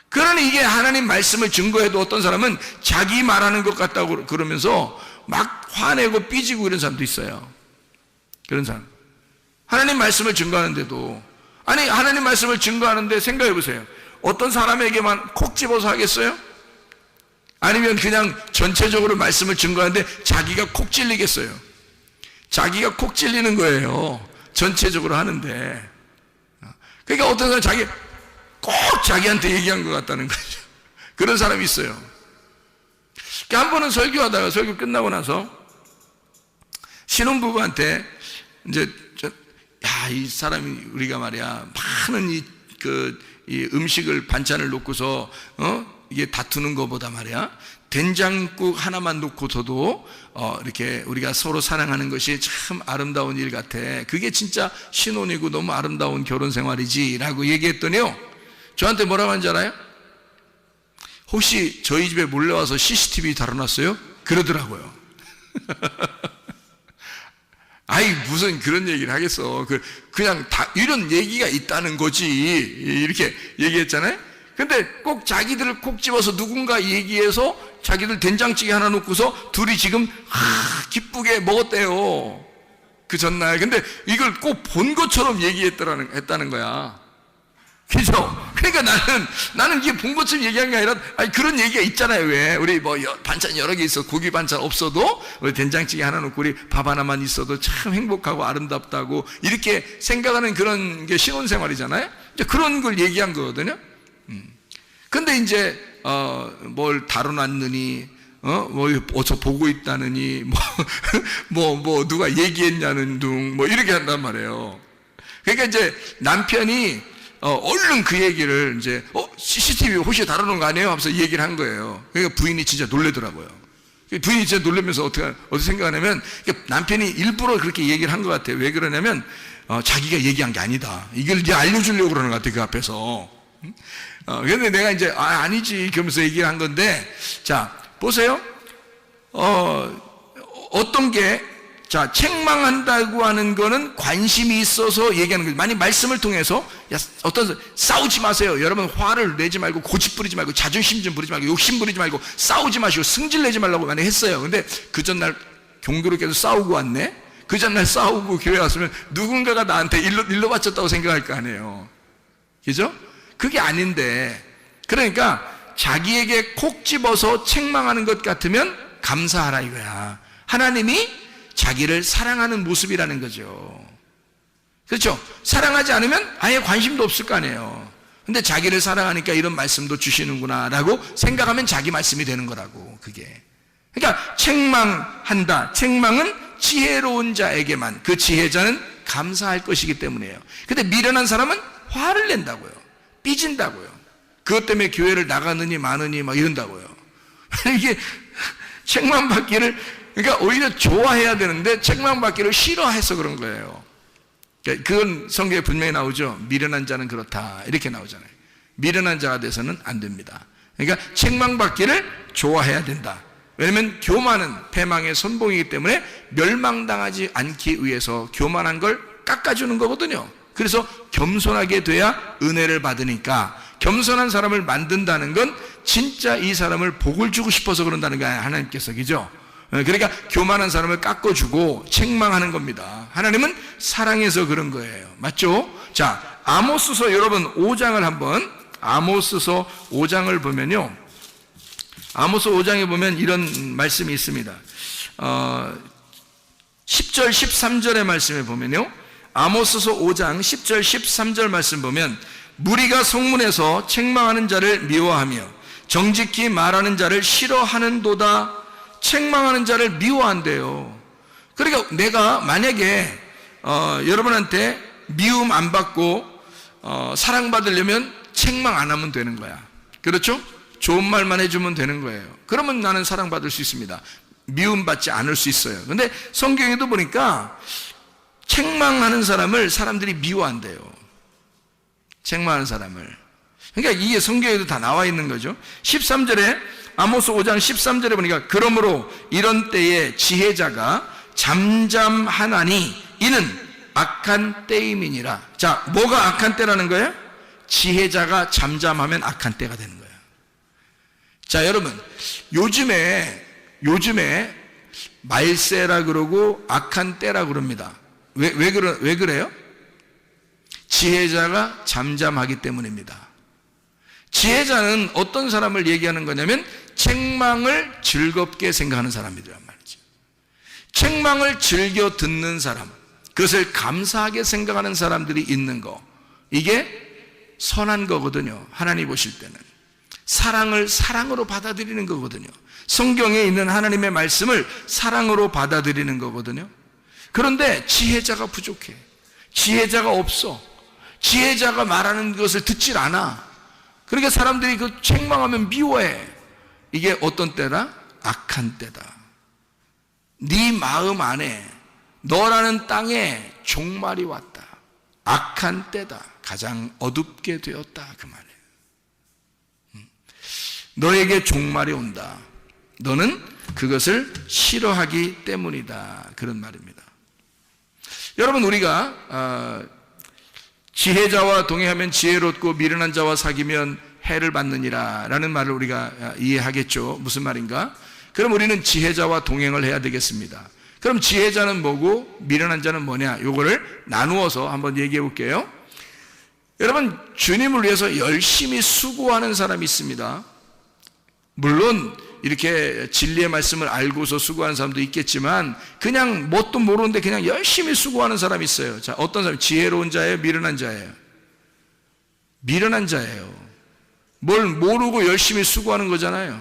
그러니 이게 하나님 말씀을 증거해도 어떤 사람은 자기 말하는 것 같다고 그러면서 막 화내고 삐지고 이런 사람도 있어요. 그런 사람. 하나님 말씀을 증거하는데도, 아니, 하나님 말씀을 증거하는데 생각해 보세요. 어떤 사람에게만 콕 집어서 하겠어요? 아니면 그냥 전체적으로 말씀을 증거하는데 자기가 콕 찔리겠어요? 자기가 콕 찔리는 거예요, 전체적으로 하는데. 그러니까 어떤 사람은 자기 꼭 자기한테 얘기한 것 같다는 거죠. 그런 사람이 있어요. 그러니까 한 번은 설교하다가 설교 끝나고 나서 신혼부부한테 이제 이 사람이 우리가 말이야 많은 이 음식을 반찬을 놓고서 이게 다투는 것보다 말이야 된장국 하나만 놓고서도 이렇게 우리가 서로 사랑하는 것이 참 아름다운 일 같아. 그게 진짜 신혼이고 너무 아름다운 결혼 생활이지라고 얘기했더니요. 저한테 뭐라고 하는지 알아요? 혹시 저희 집에 몰래 와서 CCTV 달아놨어요? 그러더라고요. 아이 무슨 그런 얘기를 하겠어. 그냥 다 이런 얘기가 있다는 거지 이렇게 얘기했잖아요. 근데 꼭 자기들을 콕 집어서 누군가 얘기해서 자기들 된장찌개 하나 놓고서 둘이 지금 기쁘게 먹었대요 그 전날. 근데 이걸 꼭 본 것처럼 했다는 거야. 그죠? 그러니까 나는 이게 본 것처럼 얘기한 게 아니라, 그런 얘기가 있잖아요. 왜? 우리 반찬 여러 개 있어. 고기 반찬 없어도, 우리 된장찌개 하나 놓고 우리 밥 하나만 있어도 참 행복하고 아름답다고, 이렇게 생각하는 그런 게 신혼생활이잖아요? 이제 그런 걸 얘기한 거거든요? 근데 이제, 뭘 다뤄놨느니, 어서 보고 있다느니, 누가 얘기했냐는 둥, 이렇게 한단 말이에요. 그러니까 이제 남편이, 얼른 그 얘기를 이제, CCTV 혹시 다루는 거 아니에요? 하면서 얘기를 한 거예요. 그러니까 부인이 진짜 놀래더라고요. 부인이 진짜 놀라면서 어떻게 생각하냐면, 남편이 일부러 그렇게 얘기를 한 것 같아요. 왜 그러냐면, 자기가 얘기한 게 아니다. 이걸 이제 알려주려고 그러는 것 같아요. 그 앞에서. 근데 내가 이제, 아니지. 그러면서 얘기를 한 건데, 자, 보세요. 어떤 게, 자, 책망한다고 하는 거는 관심이 있어서 얘기하는 거예요. 만약 말씀을 통해서, 싸우지 마세요. 여러분 화를 내지 말고, 고집 부리지 말고, 자존심 좀 부리지 말고, 욕심 부리지 말고, 싸우지 마시고, 승질 내지 말라고 만약 했어요. 근데 그 전날 경교롭게도 싸우고 왔네? 그 전날 싸우고 교회 왔으면 누군가가 나한테 일러 바쳤다고 생각할 거 아니에요. 그죠? 그게 아닌데, 그러니까 자기에게 콕 집어서 책망하는 것 같으면 감사하라 이거야. 하나님이 자기를 사랑하는 모습이라는 거죠. 그렇죠? 사랑하지 않으면 아예 관심도 없을 거 아니에요. 근데 자기를 사랑하니까 이런 말씀도 주시는구나 라고 생각하면 자기 말씀이 되는 거라고. 그게 그러니까 책망한다. 책망은 지혜로운 자에게만, 그 지혜자는 감사할 것이기 때문이에요. 근데 미련한 사람은 화를 낸다고요. 삐진다고요. 그것 때문에 교회를 나가느니 마느니 막 이런다고요. 이게 책망받기를, 그러니까 오히려 좋아해야 되는데 책망받기를 싫어해서 그런 거예요. 그건 성경에 분명히 나오죠. 미련한 자는 그렇다 이렇게 나오잖아요. 미련한 자가 돼서는 안 됩니다. 그러니까 책망받기를 좋아해야 된다. 왜냐하면 교만은 패망의 선봉이기 때문에 멸망당하지 않기 위해서 교만한 걸 깎아주는 거거든요. 그래서 겸손하게 돼야 은혜를 받으니까, 겸손한 사람을 만든다는 건 진짜 이 사람을 복을 주고 싶어서 그런다는 거예요. 하나님께서. 그죠? 그러니까 교만한 사람을 깎아주고 책망하는 겁니다. 하나님은 사랑해서 그런 거예요. 맞죠? 자, 아모스서 여러분 5장을 한번, 아모스서 5장을 보면요, 아모스 5장에 보면 이런 말씀이 있습니다. 10절 13절의 말씀에 보면요, 아모스서 5장 10절 13절 말씀 보면, 무리가 성문에서 책망하는 자를 미워하며 정직히 말하는 자를 싫어하는도다. 책망하는 자를 미워한대요. 그러니까 내가 만약에 여러분한테 미움 안 받고 사랑받으려면 책망 안 하면 되는 거야. 그렇죠? 좋은 말만 해주면 되는 거예요. 그러면 나는 사랑받을 수 있습니다. 미움받지 않을 수 있어요. 근데 성경에도 보니까 책망하는 사람을 사람들이 미워한대요. 책망하는 사람을. 그러니까 이게 성경에도 다 나와 있는 거죠. 13절에, 아모스 5장 13절에 보니까, 그러므로 이런 때에 지혜자가 잠잠하나니 이는 악한 때임이니라. 자, 뭐가 악한 때라는 거예요? 지혜자가 잠잠하면 악한 때가 되는 거예요. 자, 여러분, 요즘에 말세라 그러고 악한 때라 그럽니다. 왜 그래요? 지혜자가 잠잠하기 때문입니다. 지혜자는 어떤 사람을 얘기하는 거냐면 책망을 즐겁게 생각하는 사람이란 말이죠. 책망을 즐겨 듣는 사람, 그것을 감사하게 생각하는 사람들이 있는 거, 이게 선한 거거든요. 하나님 보실 때는 사랑을 사랑으로 받아들이는 거거든요. 성경에 있는 하나님의 말씀을 사랑으로 받아들이는 거거든요. 그런데 지혜자가 부족해. 지혜자가 없어. 지혜자가 말하는 것을 듣질 않아. 그러니까 사람들이 그 책망하면 미워해. 이게 어떤 때다? 악한 때다. 네 마음 안에, 너라는 땅에 종말이 왔다. 악한 때다. 가장 어둡게 되었다. 그 말이에요. 너에게 종말이 온다. 너는 그것을 싫어하기 때문이다. 그런 말입니다. 여러분, 우리가 지혜자와 동행하면 지혜롭고 미련한 자와 사귀면 해를 받느니라 라는 말을 우리가 이해하겠죠. 무슨 말인가? 그럼 우리는 지혜자와 동행을 해야 되겠습니다. 그럼 지혜자는 뭐고 미련한 자는 뭐냐? 요거를 나누어서 한번 얘기해 볼게요. 여러분, 주님을 위해서 열심히 수고하는 사람이 있습니다. 물론 이렇게 진리의 말씀을 알고서 수고하는 사람도 있겠지만 그냥 뭣도 모르는데 그냥 열심히 수고하는 사람이 있어요. 자, 어떤 사람? 지혜로운 자예요? 미련한 자예요? 미련한 자예요. 뭘 모르고 열심히 수고하는 거잖아요.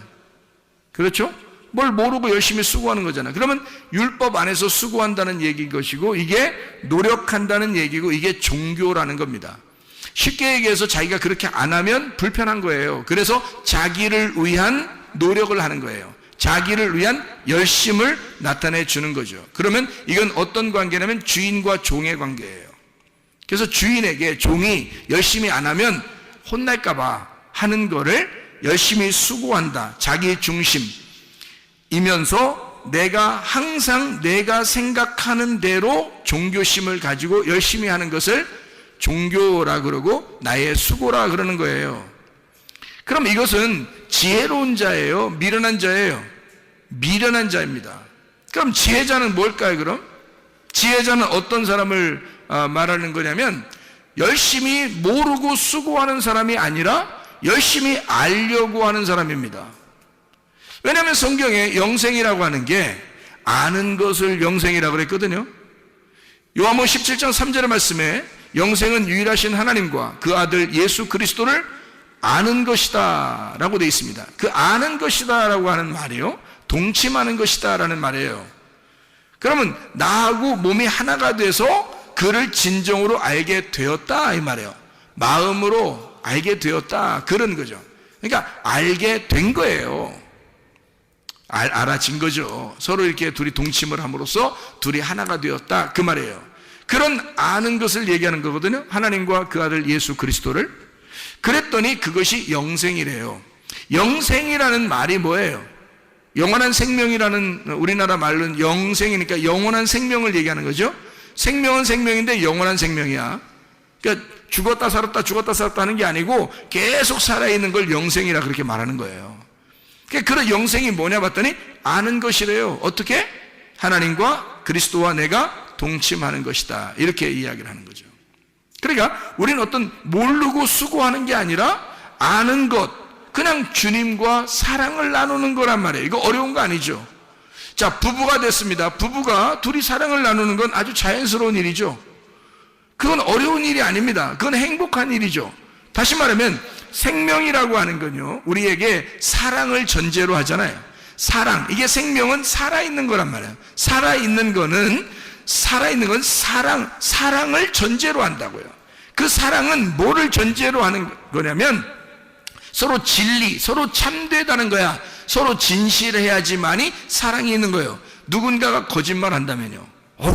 그렇죠? 뭘 모르고 열심히 수고하는 거잖아요. 그러면 율법 안에서 수고한다는 얘기인 것이고 이게 노력한다는 얘기고 이게 종교라는 겁니다. 쉽게 얘기해서 자기가 그렇게 안 하면 불편한 거예요. 그래서 자기를 위한 노력을 하는 거예요. 자기를 위한 열심을 나타내 주는 거죠. 그러면 이건 어떤 관계냐면 주인과 종의 관계예요. 그래서 주인에게 종이 열심히 안 하면 혼날까 봐 하는 거를 열심히 수고한다. 자기 중심이면서 내가 항상 내가 생각하는 대로 종교심을 가지고 열심히 하는 것을 종교라 그러고 나의 수고라 그러는 거예요. 그럼 이것은 지혜로운 자예요? 미련한 자예요? 미련한 자입니다. 그럼 지혜자는 뭘까요? 그럼 지혜자는 어떤 사람을 말하는 거냐면 열심히 모르고 수고하는 사람이 아니라 열심히 알려고 하는 사람입니다. 왜냐하면 성경에 영생이라고 하는 게 아는 것을 영생이라고 그랬거든요. 요한복음 17장 3절의 말씀에 영생은 유일하신 하나님과 그 아들 예수 그리스도를 아는 것이다 라고 되어 있습니다. 그 아는 것이다 라고 하는 말이요, 동침하는 것이다 라는 말이에요. 그러면 나하고 몸이 하나가 돼서 그를 진정으로 알게 되었다 이 말이에요. 마음으로 알게 되었다 그런 거죠. 그러니까 알게 된 거예요. 알아진 거죠. 서로 이렇게 둘이 동침을 함으로써 둘이 하나가 되었다 그 말이에요. 그런 아는 것을 얘기하는 거거든요. 하나님과 그 아들 예수 그리스도를. 그랬더니 그것이 영생이래요. 영생이라는 말이 뭐예요? 영원한 생명이라는 우리나라 말로는 영생이니까 영원한 생명을 얘기하는 거죠. 생명은 생명인데 영원한 생명이야. 그러니까 죽었다 살았다 하는 게 아니고 계속 살아있는 걸 영생이라 그렇게 말하는 거예요. 그러니까 그런 영생이 뭐냐 봤더니 아는 것이래요. 어떻게? 하나님과 그리스도와 내가 동침하는 것이다 이렇게 이야기를 하는 거죠. 그러니까 우리는 어떤 모르고 수고하는 게 아니라 아는 것, 그냥 주님과 사랑을 나누는 거란 말이에요. 이거 어려운 거 아니죠. 자, 부부가 됐습니다. 부부가 둘이 사랑을 나누는 건 아주 자연스러운 일이죠. 그건 어려운 일이 아닙니다. 그건 행복한 일이죠. 다시 말하면 생명이라고 하는 건요, 우리에게 사랑을 전제로 하잖아요. 사랑, 이게 생명은 살아있는 거란 말이에요. 살아있는 건 사랑을 전제로 한다고요. 그 사랑은 뭐를 전제로 하는 거냐면 서로 진리, 서로 참되다는 거야. 서로 진실해야지만이 사랑이 있는 거예요. 누군가가 거짓말 한다면요,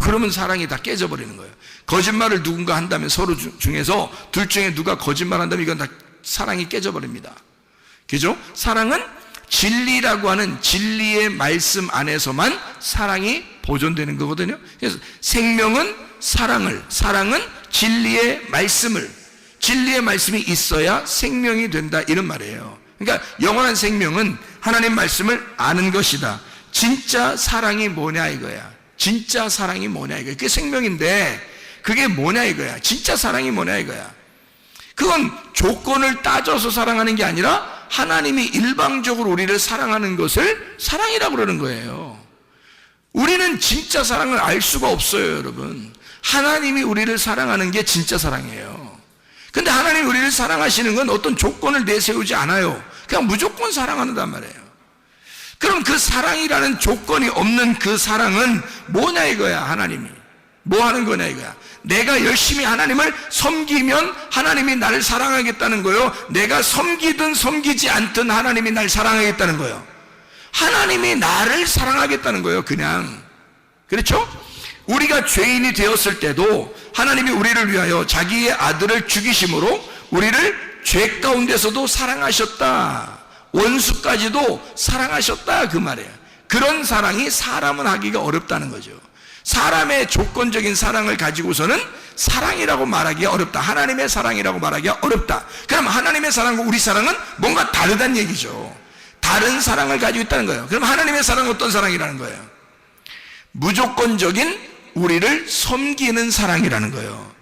그러면 사랑이 다 깨져버리는 거예요. 거짓말을 누군가 한다면 서로 중에서 둘 중에 누가 거짓말 한다면 이건 다 사랑이 깨져버립니다. 그죠? 사랑은 진리라고 하는 진리의 말씀 안에서만 사랑이 보존되는 거거든요. 그래서 생명은 사랑은 진리의 말씀이 있어야 생명이 된다 이런 말이에요. 그러니까 영원한 생명은 하나님 말씀을 아는 것이다. 진짜 사랑이 뭐냐 이거야. 진짜 사랑이 뭐냐 이거야. 그게 생명인데 그게 뭐냐 이거야. 진짜 사랑이 뭐냐 이거야. 그건 조건을 따져서 사랑하는 게 아니라 하나님이 일방적으로 우리를 사랑하는 것을 사랑이라고 그러는 거예요. 우리는 진짜 사랑을 알 수가 없어요, 여러분. 하나님이 우리를 사랑하는 게 진짜 사랑이에요. 근데 하나님이 우리를 사랑하시는 건 어떤 조건을 내세우지 않아요. 그냥 무조건 사랑한단 말이에요. 그럼 그 사랑이라는 조건이 없는 그 사랑은 뭐냐 이거야. 하나님이 뭐 하는 거냐 이거야. 내가 열심히 하나님을 섬기면 하나님이 나를 사랑하겠다는 거예요. 내가 섬기든 섬기지 않든 하나님이 나를 사랑하겠다는 거예요. 하나님이 나를 사랑하겠다는 거예요. 그냥. 그렇죠? 우리가 죄인이 되었을 때도 하나님이 우리를 위하여 자기의 아들을 죽이심으로 우리를 죄 가운데서도 사랑하셨다. 원수까지도 사랑하셨다, 그 말이에요. 그런 사랑이 사람은 하기가 어렵다는 거죠. 사람의 조건적인 사랑을 가지고서는 사랑이라고 말하기가 어렵다. 하나님의 사랑이라고 말하기가 어렵다. 그럼 하나님의 사랑과 우리 사랑은 뭔가 다르다는 얘기죠. 다른 사랑을 가지고 있다는 거예요. 그럼 하나님의 사랑은 어떤 사랑이라는 거예요? 무조건적인 우리를 섬기는 사랑이라는 거예요.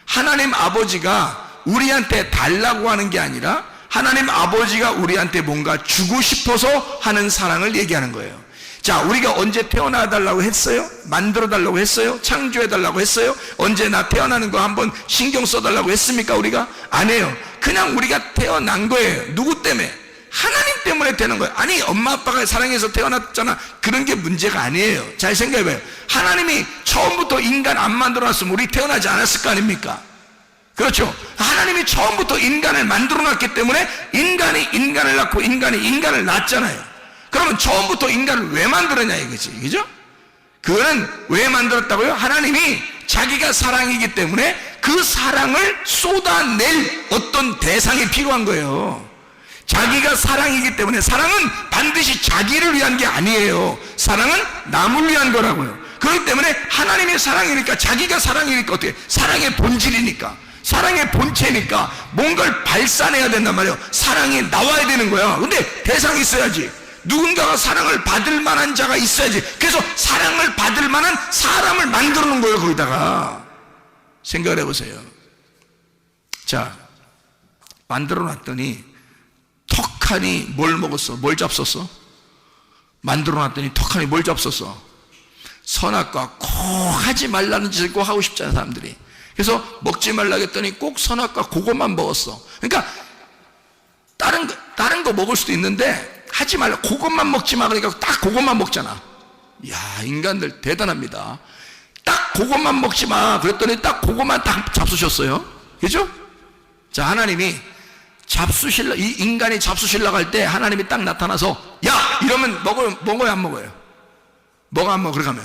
하나님 아버지가 우리한테 달라고 하는 게 아니라 하나님 아버지가 우리한테 뭔가 주고 싶어서 하는 사랑을 얘기하는 거예요. 자, 우리가 언제 태어나 달라고 했어요? 만들어 달라고 했어요? 창조해 달라고 했어요? 언제 나 태어나는 거 한번 신경 써 달라고 했습니까? 우리가? 안 해요. 그냥 우리가 태어난 거예요. 누구 때문에? 하나님 때문에 되는 거예요. 아니, 엄마 아빠가 사랑해서 태어났잖아. 그런 게 문제가 아니에요. 잘 생각해봐요. 하나님이 처음부터 인간 안 만들어놨으면 우리 태어나지 않았을 거 아닙니까? 그렇죠? 하나님이 처음부터 인간을 만들어놨기 때문에 인간이 인간을 낳고 인간이 인간을 낳았잖아요. 그러면 처음부터 인간을 왜 만들었냐 이거지, 그죠? 그거는 왜 만들었다고요? 하나님이 자기가 사랑이기 때문에 그 사랑을 쏟아낼 어떤 대상이 필요한 거예요. 자기가 사랑이기 때문에 사랑은 반드시 자기를 위한 게 아니에요. 사랑은 남을 위한 거라고요. 그렇기 때문에 하나님의 사랑이니까, 자기가 사랑이니까 어떻게? 사랑의 본질이니까, 사랑의 본체니까 뭔가를 발산해야 된단 말이에요. 사랑이 나와야 되는 거야. 근데 대상이 있어야지. 누군가가 사랑을 받을 만한 자가 있어야지. 그래서 사랑을 받을 만한 사람을 만들어 놓은 거예요. 거기다가 생각을 해보세요. 자, 만들어 놨더니 턱하니 뭘 먹었어? 뭘 잡섰어? 만들어 놨더니 턱하니 뭘 잡섰어? 선악과 꼭 하지 말라는 짓을 꼭 하고 싶잖아요, 사람들이. 그래서 먹지 말라고 했더니 꼭 선악과 그것만 먹었어. 그러니까 다른 거 먹을 수도 있는데 하지 말라, 그것만 먹지 마. 그러니까 딱 그것만 먹잖아. 이야, 인간들 대단합니다. 딱 그것만 먹지 마. 그랬더니 딱 그것만 딱 잡수셨어요. 그죠? 자, 하나님이 잡수실라, 이 인간이 잡수실라고 할 때 하나님이 딱 나타나서 야! 이러면 먹어요, 안 먹어요? 먹어, 안 먹어? 그렇게 하면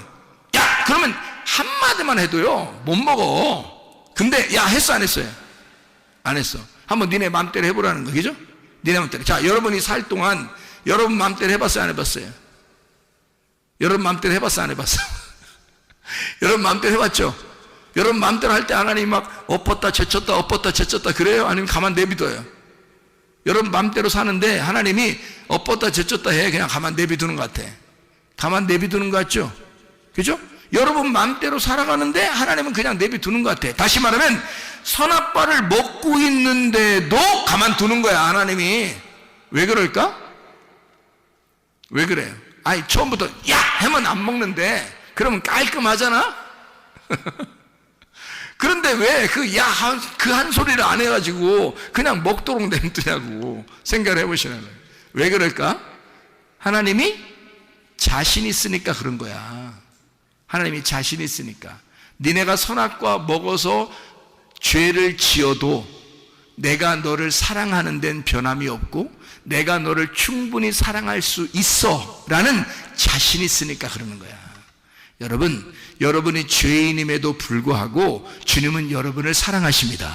야! 그러면 한마디만 해도요, 못 먹어. 근데 야, 했어, 안 했어요? 안 했어. 한번 니네 마음대로 해보라는 거, 그죠? 니네 마음대로. 자, 여러분이 살 동안 여러분 마음대로 해봤어요, 안 해봤어요? 여러분 마음대로 해봤어, 안 해봤어? 여러분 마음대로 해봤죠? 여러분 마음대로 할 때 하나님이 막 엎었다 제쳤다 엎었다 제쳤다 그래요? 아니면 가만 내비둬요? 여러분 마음대로 사는데 하나님이 엎었다 제쳤다 해. 그냥 가만 내비두는 것 같아. 가만 내비두는 것 같죠? 그죠? 여러분 마음대로 살아가는데 하나님은 그냥 내비두는 것 같아. 다시 말하면 선악과를 먹고 있는데도 가만두는 거야, 하나님이. 왜 그럴까? 왜 그래요? 아니, 처음부터 야! 하면 안 먹는데 그러면 깔끔하잖아? 그런데 왜 그 야! 그 한 소리를 안 해가지고 그냥 먹도록 냅두냐고 생각을 해보시는 거예요. 왜 그럴까? 하나님이 자신 있으니까 그런 거야. 하나님이 자신 있으니까. 니네가 선악과 먹어서 죄를 지어도 내가 너를 사랑하는 데는 변함이 없고 내가 너를 충분히 사랑할 수 있어 라는 자신이 있으니까 그러는 거야. 여러분, 여러분이 죄인임에도 불구하고 주님은 여러분을 사랑하십니다.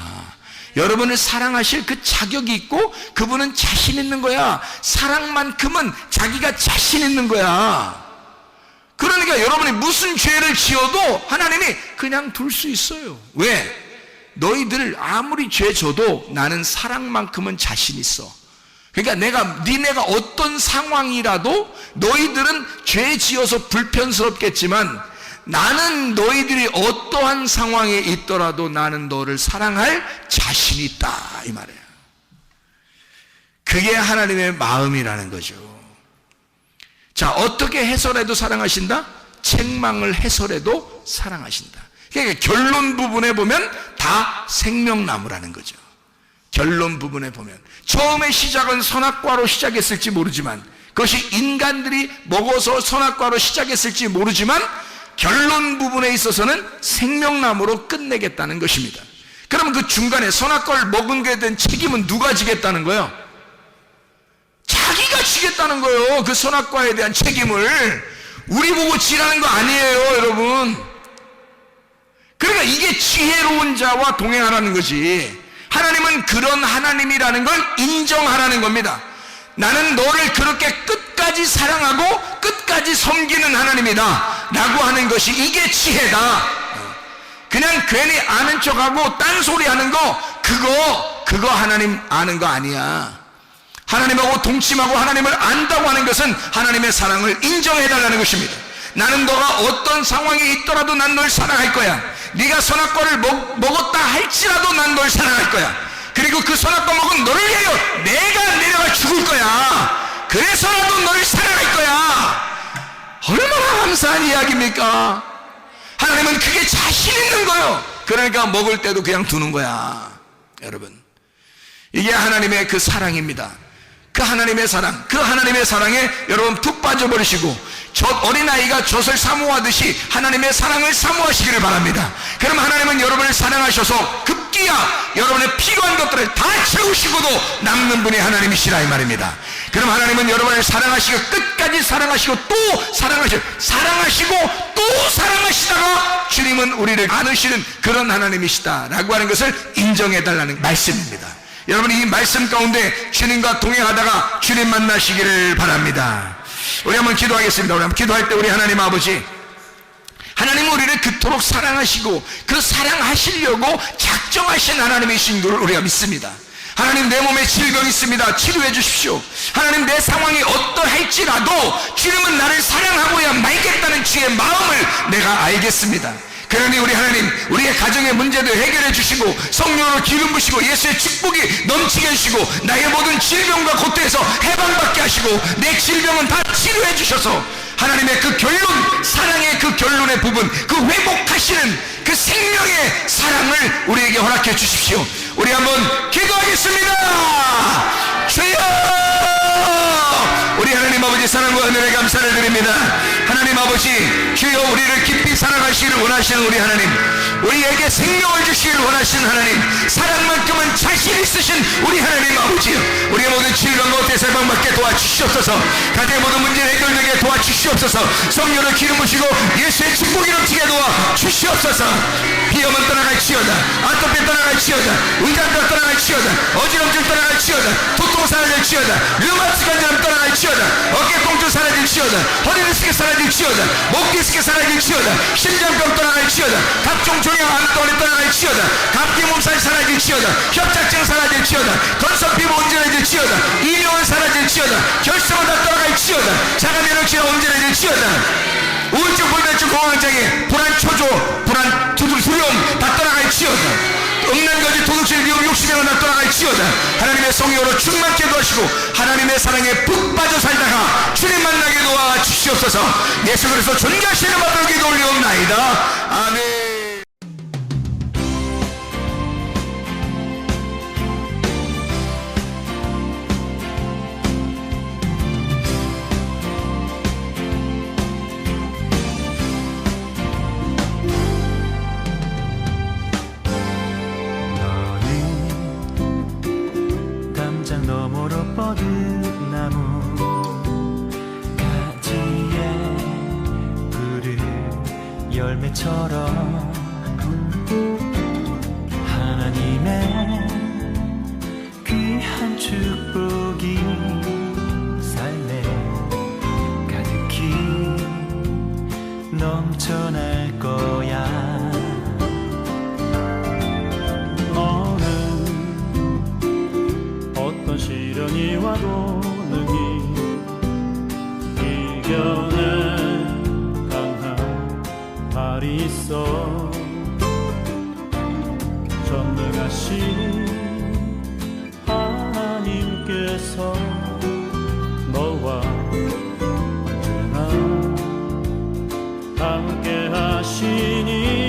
여러분을 사랑하실 그 자격이 있고 그분은 자신 있는 거야. 사랑만큼은 자기가 자신 있는 거야. 그러니까 여러분이 무슨 죄를 지어도 하나님이 그냥 둘 수 있어요. 왜? 너희들 아무리 죄 져도 나는 사랑만큼은 자신 있어. 그러니까 니네가 어떤 상황이라도 너희들은 죄 지어서 불편스럽겠지만 나는 너희들이 어떠한 상황에 있더라도 나는 너를 사랑할 자신이 있다, 이 말이에요. 그게 하나님의 마음이라는 거죠. 자, 어떻게 해설해도 사랑하신다? 책망을 해설해도 사랑하신다. 그러니까 결론 부분에 보면 다 생명나무라는 거죠. 결론 부분에 보면 처음에 시작은 선악과로 시작했을지 모르지만 그것이 인간들이 먹어서 선악과로 시작했을지 모르지만 결론 부분에 있어서는 생명나무로 끝내겠다는 것입니다. 그러면 그 중간에 선악과를 먹은 것에 대한 책임은 누가 지겠다는 거예요? 자기가 지겠다는 거예요. 그 선악과에 대한 책임을 우리 보고 지라는 거 아니에요, 여러분. 그러니까 이게 지혜로운 자와 동행하라는 거지. 하나님은 그런 하나님이라는 걸 인정하라는 겁니다. 나는 너를 그렇게 끝까지 사랑하고 끝까지 섬기는 하나님이다 라고 하는 것이 이게 지혜다. 그냥 괜히 아는 척하고 딴소리 하는 거 그거 하나님 아는 거 아니야. 하나님하고 동침하고 하나님을 안다고 하는 것은 하나님의 사랑을 인정해달라는 것입니다. 나는 너가 어떤 상황에 있더라도 난 널 사랑할 거야. 네가 선악과를 먹었다 할지라도 난 널 사랑할 거야. 그리고 그 선악과 먹은 너를 위하여 내가 내려가 죽을 거야. 그래서라도 너를 사랑할 거야. 얼마나 감사한 이야기입니까? 하나님은 그게 자신 있는 거예요. 그러니까 먹을 때도 그냥 두는 거야. 여러분, 이게 하나님의 그 사랑입니다. 그 하나님의 사랑, 그 하나님의 사랑에 여러분 푹 빠져버리시고 젖 어린아이가 젖을 사모하듯이 하나님의 사랑을 사모하시기를 바랍니다. 그럼 하나님은 여러분을 사랑하셔서 급기야 여러분의 필요한 것들을 다 채우시고도 남는 분이 하나님이시라 이 말입니다. 그럼 하나님은 여러분을 사랑하시고 끝까지 사랑하시고 또 사랑하시고 또 사랑하시다가 주님은 우리를 안으시는 그런 하나님이시다 라고 하는 것을 인정해달라는 말씀입니다. 여러분, 이 말씀 가운데 주님과 동행하다가 주님 만나시기를 바랍니다. 우리 한번 기도하겠습니다. 우리 한번 기도할 때 우리 하나님 아버지, 하나님은 우리를 그토록 사랑하시고 그 사랑하시려고 작정하신 하나님이신 줄 우리가 믿습니다. 하나님, 내 몸에 질병이 있습니다. 치료해 주십시오. 하나님, 내 상황이 어떠할지라도 주님은 나를 사랑하고야 말겠다는 주의 마음을 내가 알겠습니다. 그러니 우리 하나님, 우리의 가정의 문제도 해결해 주시고 성령으로 기름 부시고 예수의 축복이 넘치게 해주시고 나의 모든 질병과 고통에서 해방받게 하시고 내 질병은 다 치료해 주셔서 하나님의 그 결론, 사랑의 그 결론의 부분, 그 회복하시는 그 생명의 사랑을 우리에게 허락해 주십시오. 우리 한번 기도하겠습니다. 주여, 우리 하나님 아버지 사랑과 은혜에 감사를 드립니다. 하나님 아버지, 주여 우리를 깊이 사랑하시기를 원하시는 우리 하나님, 우리에게 생명을 주시기를 원하시는 하나님, 사랑만큼은 자신 있으신 우리 하나님 아버지요, 우리의 모든 질병과 어때서 해방받게 도와주시옵소서. 가정의 모든 문제를 해결되게 도와주시옵소서. 성령을 기름 부시고 예수의 축복이 넘치게 도와주시옵소서. 비염은 떠나갈지어다, 아토피 떠나갈지어다, 의장병 떠나갈지어다, 어지럼증 떠나갈지어다, 두통 사라질지어다, 류마티스 관절염 떠나갈지어다, 어깨 통증 사라질지어다, 허리 디스크 사라질지어다, 목 디스크 사라질지어다, 심장병 떠나갈지어다, 각종 종양 암덩어리 떠나갈지어다, 감기 몸살 사라질지어다, 협착증 사라질지어다, 건성 피부 온전해질지어다, 이명은 사라질지어다, 결석은 다 떠나갈지어다, 자가면역질환 온전해질지어다, 우울증, 불면증, 공황장애, 불안, 초조, 불안, 두려움 다 떠나갈지어다, 음란거지, 도둑질, 미움, 욕심행은 다 떠나갈지어다. 하나님의 성령으로 충만케 도와주시고 하나님의 사랑에 푹 빠져 살다가 주님 만나게 도와주시옵소서. 예수 그리스도 존귀하시는 이름으로 기도 올리옵나이다. 아멘. 너머로 뻗은 나무 가지에 푸른 열매처럼 하나님의 귀한 축복이 삶에 가득히 넘쳐날 거야. 어떤 시련이 와도 능히 이겨낼 강한 발이 있어. 전능하신 하나님께서 너와 언제나 함께 하시니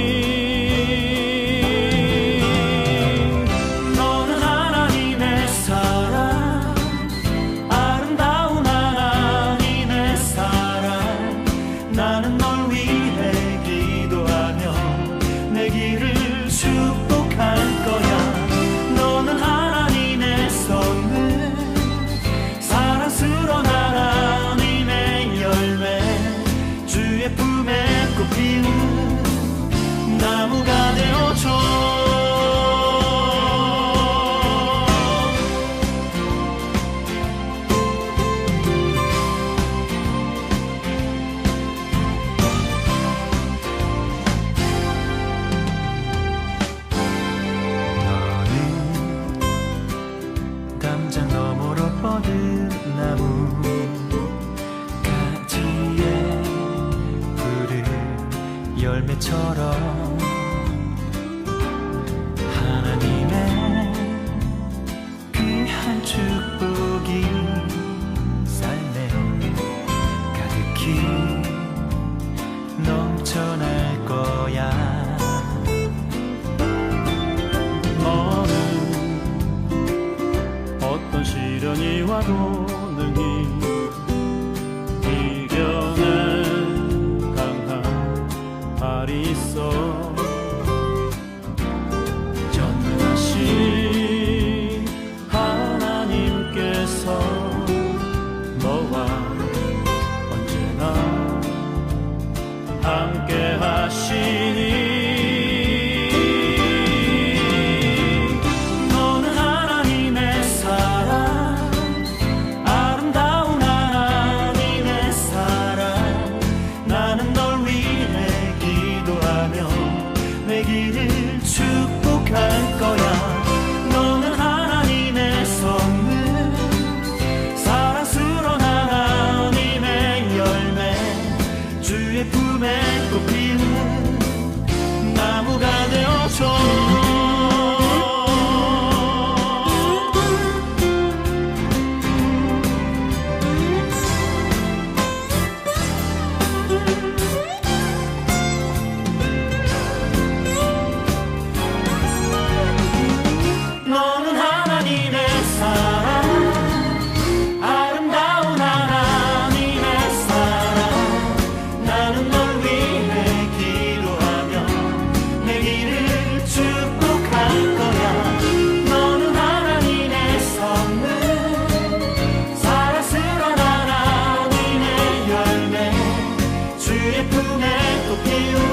나는 널 위해 열매처럼 하나님의 귀한 축복이 삶에 가득히 넘쳐날 거야. 너는 어떤 시련이 와도 능히 이겨낸 강한 발이 있어. 전능하신 하나님께서 너와 언제나 함께 하시니 너는 하나님의 사랑, 아름다운 하나님의 사랑. 나는 널 위해 기도하며 내 길을 축복할 거야. 너는 하나님의 선물, 사랑스러운 하나님의 열매, 주의 품에 꽃 피우는 나무가 되어줘. 너는 하나님의 사랑, 아름다운 하나님의 사랑. 나는 널 위해 기도하며 내 길을 축복할 거야. 너는 하나님의 선물, 사랑스러운 하나님의 열매, 주의 품에 꽃 피우는